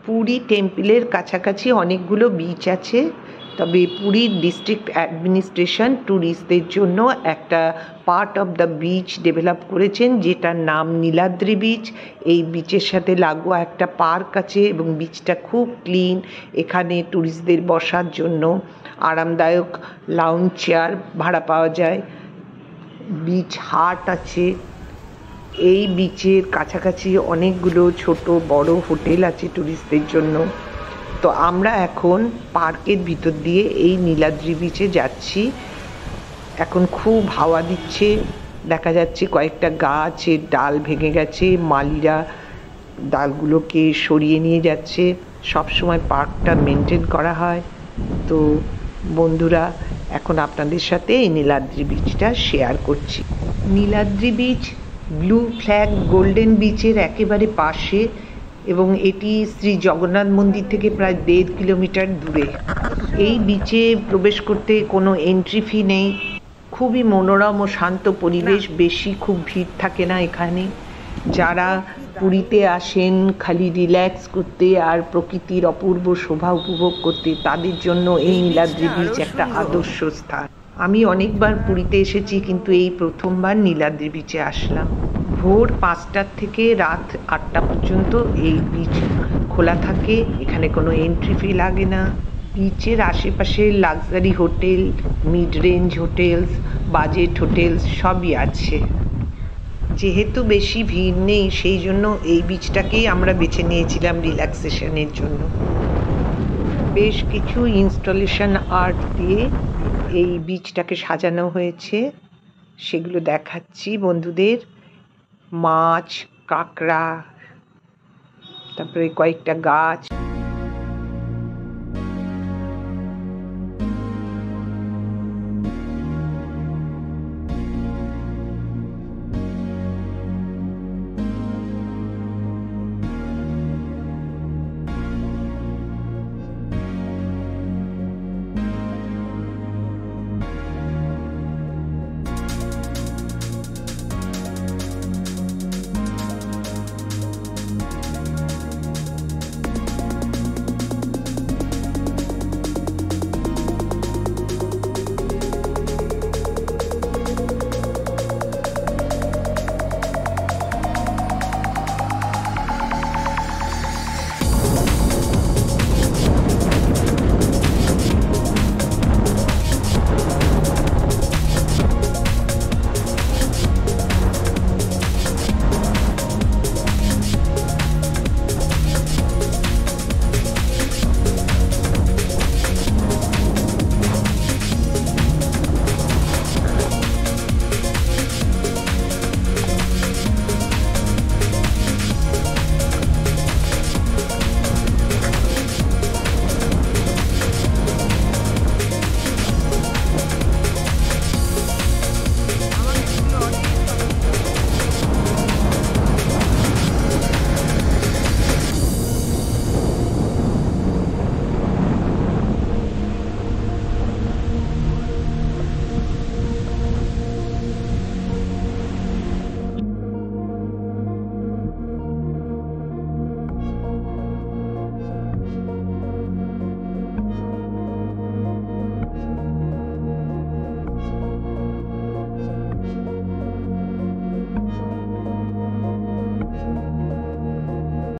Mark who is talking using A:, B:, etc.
A: পুরী টেম্পলের কাছাকাছি অনেকগুলো বিচ আছে, তবে পুরী ডিস্ট্রিক্ট অ্যাডমিনিস্ট্রেশন ট্যুরিস্টদের জন্য একটা part of the beach develop করেছেন, যেটার নাম নীলাদ্রি বিচ। এই বিচের সাথে লাগোয়া একটা পার্ক আছে এবং বিচটা খুব ক্লিন। এখানে ট্যুরিস্টদের বসার জন্য আরামদায়ক লাউঞ্জ চেয়ার ভাড়া পাওয়া যায়। বিচ হাট আছে। এই বিচের কাছাকাছি অনেকগুলো ছোট বড় হোটেল আছে ট্যুরিস্টদের জন্য। তো আমরা এখন পার্কের ভিতর দিয়ে এই নীলাদ্রি বিচে যাচ্ছি। এখন খুব হাওয়া দিচ্ছে, দেখা যাচ্ছে কয়েকটা গাছের ডাল ভেঙে গেছে, মালিরা ডালগুলোকে সরিয়ে নিয়ে যাচ্ছে। সবসময় পার্কটা মেনটেন করা হয়। তো বন্ধুরা, এখন আপনাদের সাথে এই নীলাদ্রি বিচটা শেয়ার করছি। Niladri beach blue flag golden বিচের একেবারে পাশে এবং এটি শ্রী জগন্নাথ মন্দির থেকে প্রায় 1.5 কিলোমিটার দূরে। এই বিচে প্রবেশ করতে কোনো এন্ট্রি ফি নেই। খুবই মনোরম ও শান্ত পরিবেশ, বেশি খুব ভিড় থাকে না এখানে। যারা পুরীতে আসেন খালি রিল্যাক্স করতে আর প্রকৃতির অপূর্ব শোভা উপভোগ করতে, তাদের জন্য এই নীলাদ্রি বিচ একটা আদর্শ স্থান। আমি অনেকবার পুরীতে এসেছি, কিন্তু এই প্রথমবার নীলাদ্রি বিচে আসলাম। ভোর 5টার থেকে রাত 8টা পর্যন্ত এই বিচ খোলা থাকে। এখানে কোনো এন্ট্রি ফি লাগে না। বিচের আশেপাশে luxury hotel, mid range hotels, budget hotels সবই আছে। যেহেতু বেশি ভিড় নেই, সেই জন্য এই বিচটাকেই আমরা বেছে নিয়েছিলাম রিল্যাক্সেশনের জন্য। বেশ কিছু ইনস্টলেশন আর্ট দিয়ে এই বিচটাকে সাজানো হয়েছে, সেগুলো দেখাচ্ছি বন্ধুদের। মাছ, কাঁকড়া, তারপরে কয়েকটা গাছ,